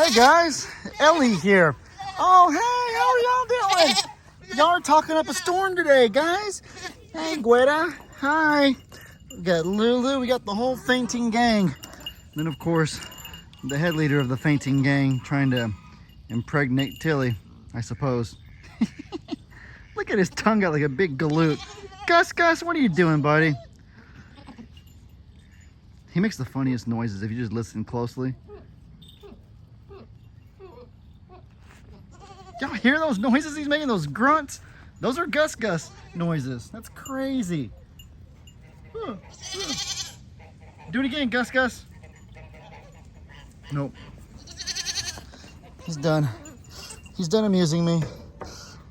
Hey guys, Ellie here. Oh, hey, how are y'all doing? Y'all are talking up a storm today, guys. Hey, Guetta. Hi. We got Lulu. We got the whole fainting gang. Then, of course, the head leader of the fainting gang trying to impregnate Tilly, I suppose. Look at his tongue out like a big galoot. Gus, Gus, what are you doing, buddy? He makes the funniest noises if you just listen closely. Y'all hear those noises he's making? Those grunts? Those are Gus Gus noises. That's crazy. Do it again, Gus Gus. Nope. He's done. He's done amusing me.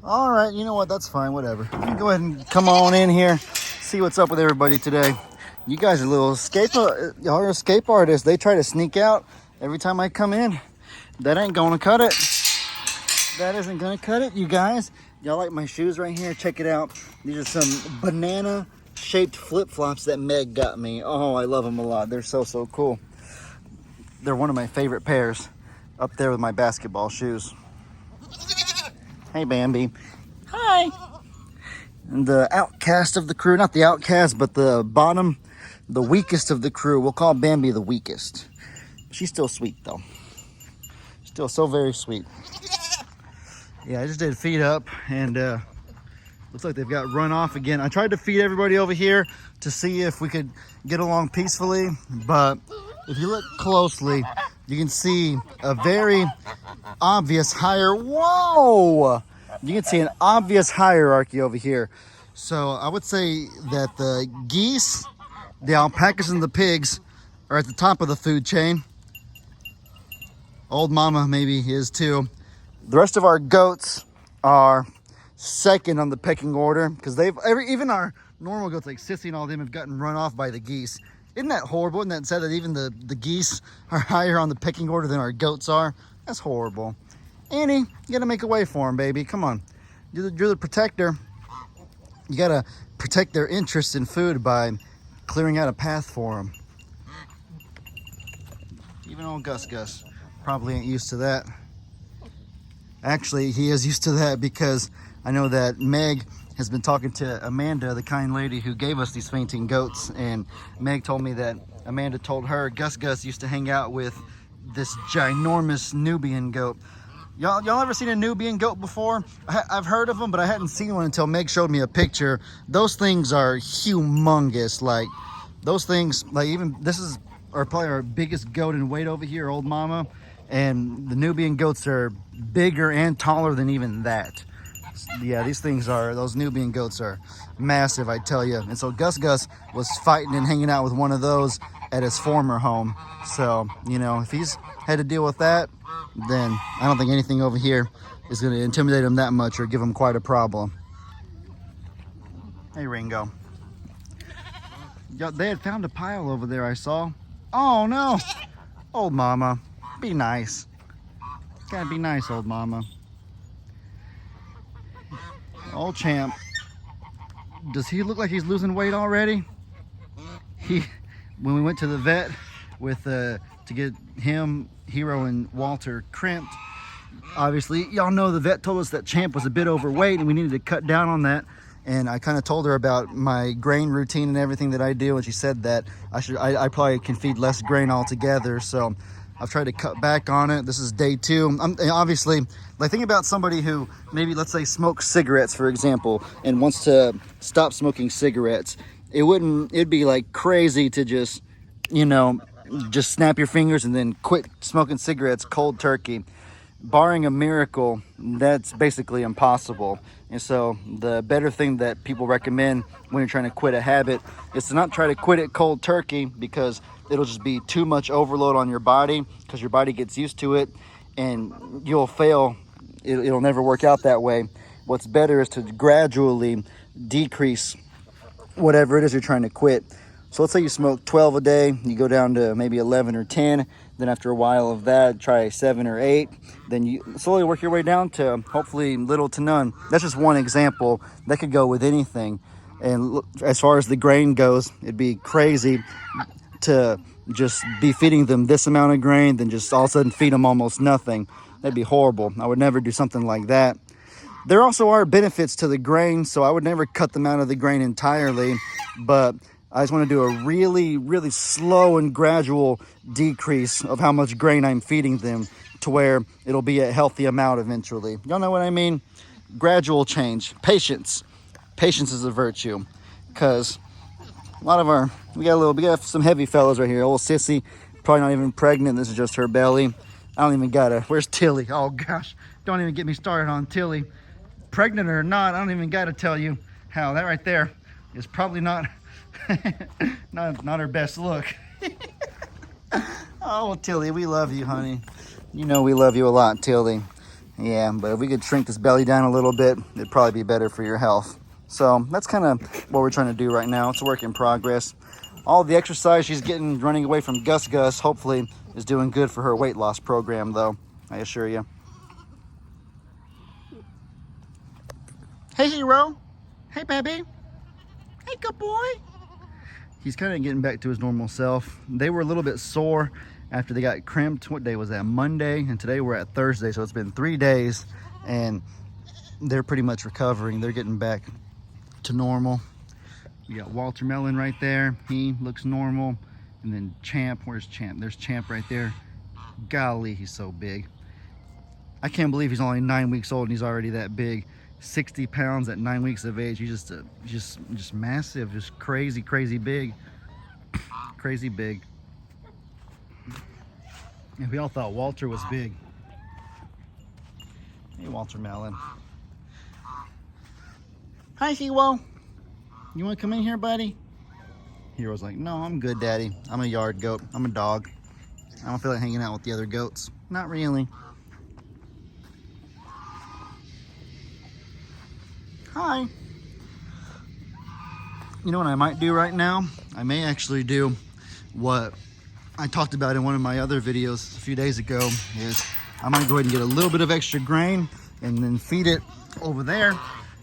All right, you know what? That's fine. Whatever. You can go ahead and come on in here. See what's up with everybody today. You guys are little y'all are escape artists. They try to sneak out every time I come in. That ain't gonna cut it. That isn't gonna cut it, you guys. Y'all like my shoes right here? Check it out. These are some banana shaped flip-flops that Meg got me. Oh, I love them a lot. They're so cool. They're one of my favorite pairs, up there with my basketball shoes. Hey, Bambi. Hi. And the outcast of the crew, not the outcast, but the bottom, the weakest of the crew. We'll call Bambi the weakest. She's still sweet, though. Still so very sweet. Yeah, I just did feed up, and looks like they've got run off again. I tried to feed everybody over here to see if we could get along peacefully, but if you look closely, you can see a very obvious whoa! You can see an obvious hierarchy over here. So I would say that the geese, the alpacas, and the pigs are at the top of the food chain. Old Mama maybe is too. The rest of our goats are second on the pecking order because even our normal goats like Sissy and all them have gotten run off by the geese. Isn't that horrible? Isn't that sad that even the geese are higher on the pecking order than our goats are? That's horrible. Annie, you gotta make a way for them, baby. Come on. You're the protector. You gotta protect their interest in food by clearing out a path for them. Even old Gus Gus probably ain't used to that. Actually, he is used to that because I know that Meg has been talking to Amanda, the kind lady who gave us these fainting goats, and Meg told me that Amanda told her Gus Gus used to hang out with this ginormous Nubian goat. Y'all ever seen a Nubian goat before? I've heard of them, but I hadn't seen one until Meg showed me a picture. Those things are humongous. Like, those things, like even probably our biggest goat in weight over here, Old Mama. And the Nubian goats are bigger and taller than even that. Yeah, those Nubian goats are massive, I tell you. And so Gus Gus was fighting and hanging out with one of those at his former home. So, if he's had to deal with that, then I don't think anything over here is going to intimidate him that much or give him quite a problem. Hey, Ringo. They had found a pile over there, I saw. Oh, no. Old Mama. Be nice. Gotta be nice, Old Mama. Old Champ. Does he look like he's losing weight already? When we went to the vet to get him, Hero, and Walter crimped, obviously, y'all know the vet told us that Champ was a bit overweight and we needed to cut down on that. And I kind of told her about my grain routine and everything that I do, and she said that I probably can feed less grain altogether. So I've tried to cut back on it. This is day 2. Obviously, like, think about somebody who maybe, let's say, smokes cigarettes, for example, and wants to stop smoking cigarettes. It'd be like crazy to just snap your fingers and then quit smoking cigarettes cold turkey. Barring a miracle, that's basically impossible. And so the better thing that people recommend when you're trying to quit a habit is to not try to quit it cold turkey, because it'll just be too much overload on your body, because your body gets used to it and you'll fail. It'll never work out that way. What's better is to gradually decrease whatever it is you're trying to quit. So let's say you smoke 12 a day, you go down to maybe 11 or 10. Then after a while of that, try 7 or 8. Then you slowly work your way down to hopefully little to none. That's just one example. That could go with anything. And as far as the grain goes, it'd be crazy to just be feeding them this amount of grain, then just all of a sudden feed them almost nothing. That'd be horrible. I would never do something like that. There also are benefits to the grain, so I would never cut them out of the grain entirely, but I just want to do a really, really slow and gradual decrease of how much grain I'm feeding them to where it'll be a healthy amount eventually. Y'all know what I mean? Gradual change. Patience. Patience is a virtue, because a lot of we got some heavy fellows right here. Old Sissy, probably not even pregnant. This is just her belly. I don't even got where's Tilly? Oh gosh, don't even get me started on Tilly. Pregnant or not, I don't even got to tell you how that right there is probably not not her best look. Oh, Tilly, we love you, honey. You know we love you a lot, Tilly. Yeah, but if we could shrink this belly down a little bit, it'd probably be better for your health. So that's kind of what we're trying to do right now. It's a work in progress. All the exercise she's getting running away from Gus Gus, hopefully, is doing good for her weight loss program, though, I assure you. Hey, hero. Hey, baby. Hey, good boy. He's kind of getting back to his normal self. They were a little bit sore after they got crimped. What day was that? Monday, and today we're at Thursday, so it's been 3 days, and they're pretty much recovering. They're getting back to normal. We got Walter Melon right there. He looks normal. And then Champ, where's Champ? There's Champ right there. Golly, he's so big. I can't believe he's only 9 weeks old and he's already that big. 60 pounds at 9 weeks of age. He's just massive, just crazy, crazy big. Crazy big. And we all thought Walter was big. Hey, Walter Melon. Hi, Hero. You want to come in here, buddy? Hero's like, no, I'm good, Daddy. I'm a yard goat. I'm a dog. I don't feel like hanging out with the other goats. Not really. Hi. You know what I might do right now? I may actually do what I talked about in one of my other videos a few days ago, is I might go ahead and get a little bit of extra grain and then feed it over there,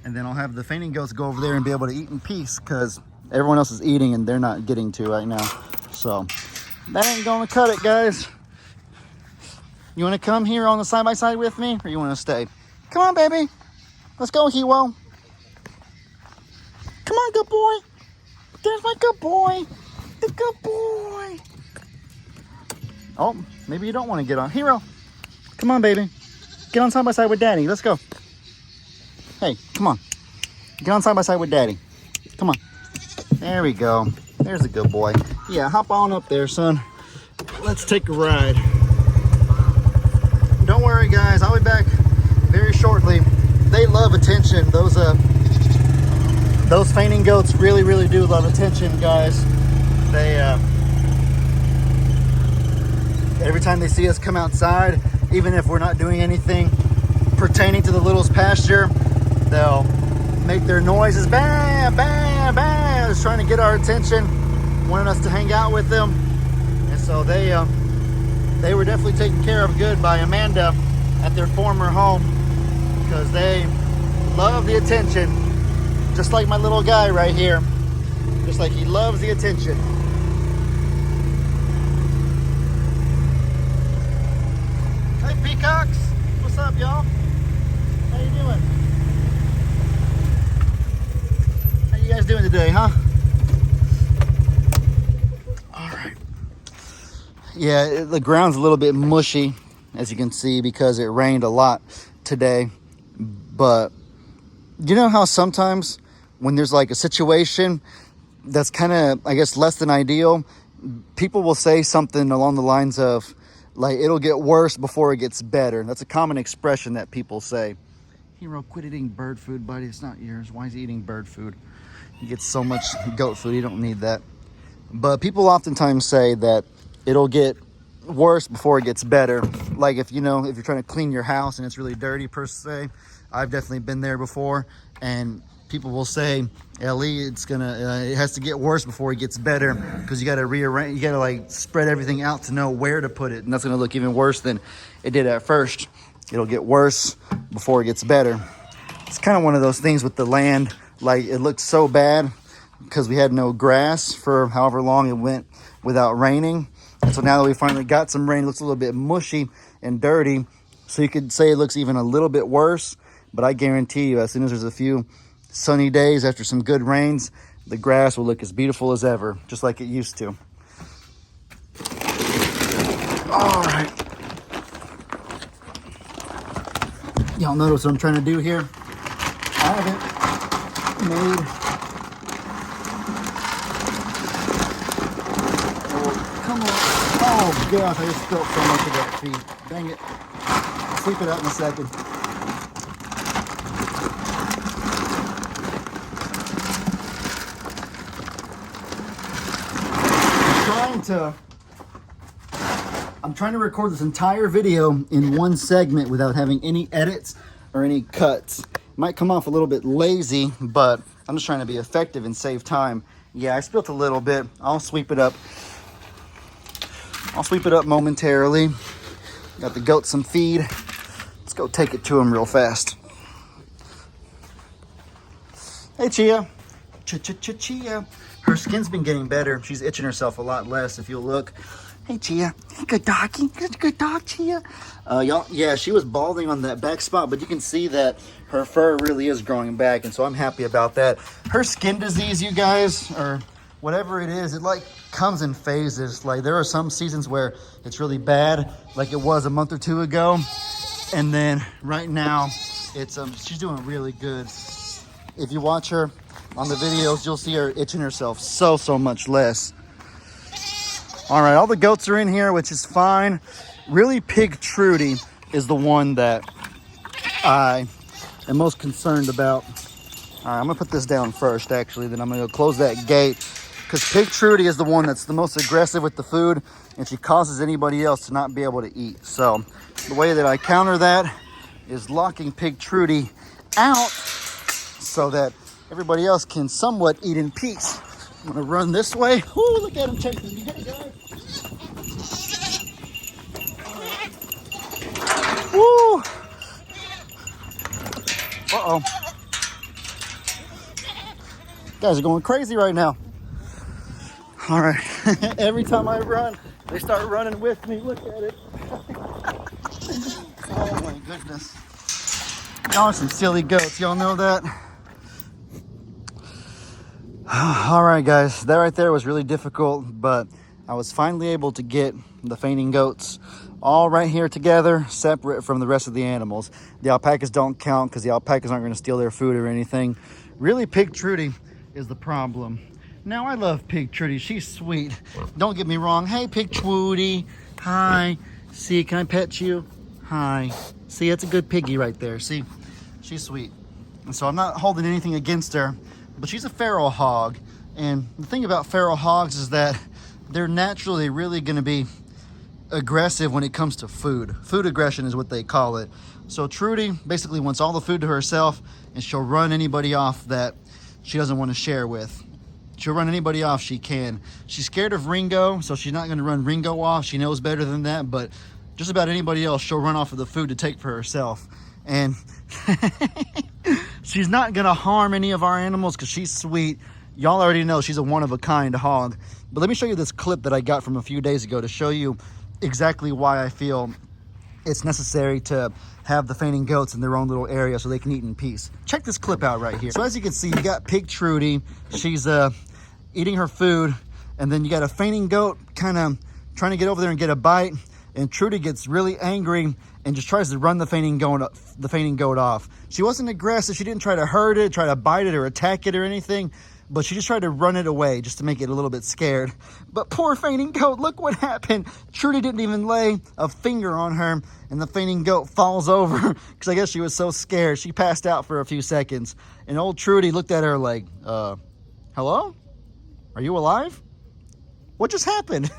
and then I'll have the fainting goats go over there and be able to eat in peace, because everyone else is eating and they're not getting to right now. So that ain't gonna cut it, guys. You wanna come here on the side-by-side with me, or you wanna stay? Come on, baby. Let's go, Hero. Come on, good boy. There's my good boy. The good boy. Oh, maybe you don't want to get on. Hero, come on, baby. Get on side-by-side with Daddy. Let's go. Hey, come on. Get on side-by-side with Daddy. Come on. There we go. There's a good boy. Yeah, hop on up there, son. Let's take a ride. Don't worry, guys. I'll be back very shortly. They love attention. Those fainting goats really, really do love attention, guys. They, every time they see us come outside, even if we're not doing anything pertaining to the little's pasture, they'll make their noises, bam, bam, bam, just trying to get our attention, wanting us to hang out with them. And so they were definitely taken care of good by Amanda at their former home, because they love the attention, just like my little guy right here. Just like he loves the attention. Hey, peacocks. What's up, y'all? How you doing? How you guys doing today, huh? All right. Yeah, the ground's a little bit mushy, as you can see, because it rained a lot today. But you know how sometimes when there's like a situation that's kind of, I guess, less than ideal, people will say something along the lines of, like, it'll get worse before it gets better. That's a common expression that people say. Hero, quit eating bird food, buddy. It's not yours. Why is he eating bird food? He gets so much goat food. He don't need that. But people oftentimes say that it'll get worse before it gets better. Like if you're trying to clean your house and it's really dirty per se. I've definitely been there before, and people will say, Ellie, it has to get worse before it gets better, because you got to rearrange, you got to like spread everything out to know where to put it, and that's going to look even worse than it did at first. It'll get worse before it gets better. It's kind of one of those things with the land. Like, it looked so bad because we had no grass for however long it went without raining. And so now that we finally got some rain, it looks a little bit mushy and dirty. So you could say it looks even a little bit worse, but I guarantee you, as soon as there's a few sunny days after some good rains, the grass will look as beautiful as ever, just like it used to. All right. Y'all notice what I'm trying to do here? I haven't made... Oh, come on. Oh, gosh, I just spilled so much of that feed. Dang it. I'll sweep it out in a second. I'm trying to record this entire video in one segment without having any edits or any cuts. It might come off a little bit lazy, but I'm just trying to be effective and save time. Yeah, I spilt a little bit. I'll sweep it up. I'll sweep it up momentarily. Got the goat some feed. Let's go take it to them real fast. Hey, Chia. Chia. Her skin's been getting better. She's itching herself a lot less, if you'll look. Hey, Chia. Good doggy. Good dog, Chia. Y'all, yeah, she was balding on that back spot, but you can see that her fur really is growing back, and so I'm happy about that. Her skin disease, you guys, or whatever it is, it like comes in phases. Like there are some seasons where it's really bad, like it was a month or two ago, and then right now, it's she's doing really good. If you watch her on the videos, you'll see her itching herself so much less. All right, all the goats are in here, which is fine. Really, Pig Trudy is the one that I am most concerned about. All right, I'm gonna put this down first, actually, then I'm gonna go close that gate, because Pig Trudy is the one that's the most aggressive with the food, and she causes anybody else to not be able to eat. So the way that I counter that is locking Pig Trudy out so that everybody else can somewhat eat in peace. I'm gonna run this way. Ooh, look at him chasing me. Hey, guys. Woo! Uh-oh. Guys are going crazy right now. All right. Every time I run, they start running with me. Look at it. Oh my goodness. Y'all are some silly goats. Y'all know that? All right, guys, that right there was really difficult, but I was finally able to get the fainting goats all right here together, separate from the rest of the animals. The alpacas don't count because the alpacas aren't going to steal their food or anything. Really, Pig Trudy is the problem. Now, I love Pig Trudy. She's sweet. Don't get me wrong. Hey, Pig Trudy. Hi. See, can I pet you? Hi. See, that's a good piggy right there. See, she's sweet. And so I'm not holding anything against her. But she's a feral hog, and the thing about feral hogs is that they're naturally really going to be aggressive when it comes to food. Food aggression is what they call it. So Trudy basically wants all the food to herself, and she'll run anybody off that she doesn't want to share with. She'll run anybody off she can. She's scared of Ringo, so she's not going to run Ringo off. She knows better than that, but just about anybody else, she'll run off of the food to take for herself. And she's not gonna harm any of our animals because she's sweet. Y'all already know she's a one-of-a-kind hog. But let me show you this clip that I got from a few days ago to show you exactly why I feel it's necessary to have the fainting goats in their own little area so they can eat in peace. Check this clip out right here. So as you can see, you got Pig Trudy. She's eating her food, and then you got a fainting goat kind of trying to get over there and get a bite, and Trudy gets really angry and just tries to run the fainting goat off. She wasn't aggressive. She didn't try to hurt it, try to bite it or attack it or anything, but she just tried to run it away just to make it a little bit scared. But poor fainting goat, look what happened. Trudy didn't even lay a finger on her, and the fainting goat falls over because I guess she was so scared. She passed out for a few seconds, and old Trudy looked at her like, hello? Are you alive? What just happened?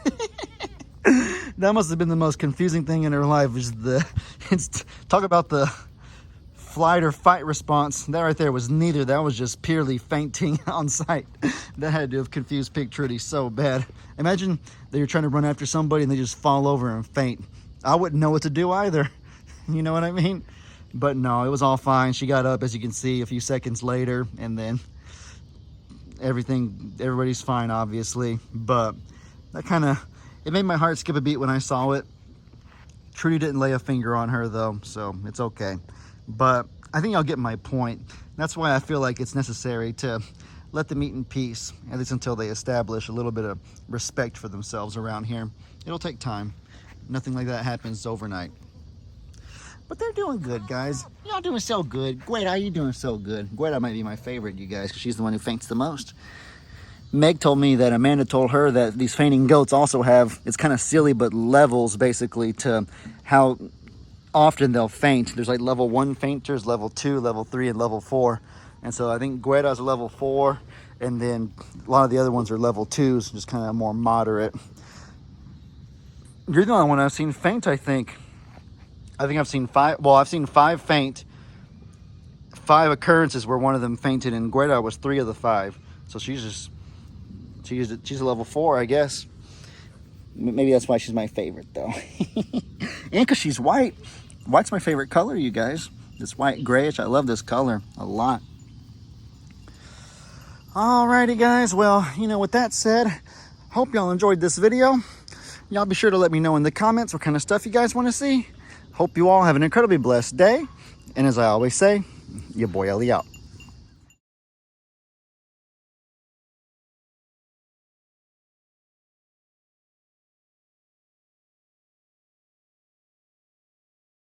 That must have been the most confusing thing in her life. Talk about the flight or fight response. That right there was neither. That was just purely fainting on sight. That had to have confused Pig Trudy so bad. Imagine that you're trying to run after somebody and they just fall over and faint. I wouldn't know what to do either. You know what I mean? But no, it was all fine. She got up, as you can see, a few seconds later, and then everybody's fine, obviously. But That kind of, it made my heart skip a beat when I saw it. Trudy didn't lay a finger on her though, so it's okay. But I think I'll get my point. That's why I feel like it's necessary to let them eat in peace, at least until they establish a little bit of respect for themselves around here. It'll take time. Nothing like that happens overnight. But they're doing good, guys. Y'all doing so good. Gueda, you doing so good. Gueda might be my favorite, you guys, because she's the one who faints the most. Meg told me that Amanda told her that these fainting goats also have, it's kind of silly, but levels basically to how often they'll faint. There's like level 1 fainters, level 2, level 3, and level 4. And so I think Gueda's a level 4, and then a lot of the other ones are level 2s, just kind of more moderate. You're the only one I've seen faint, I think. I think I've seen 5, well, I've seen 5 faint. 5 occurrences where one of them fainted, and Gueda was 3 of the 5. So she's a level 4, I guess. Maybe that's why she's my favorite, though. And because she's white. White's my favorite color, you guys. This white grayish. I love this color a lot. Alrighty, guys. Well, with that said, hope y'all enjoyed this video. Y'all be sure to let me know in the comments what kind of stuff you guys want to see. Hope you all have an incredibly blessed day. And as I always say, your boy Ellie out.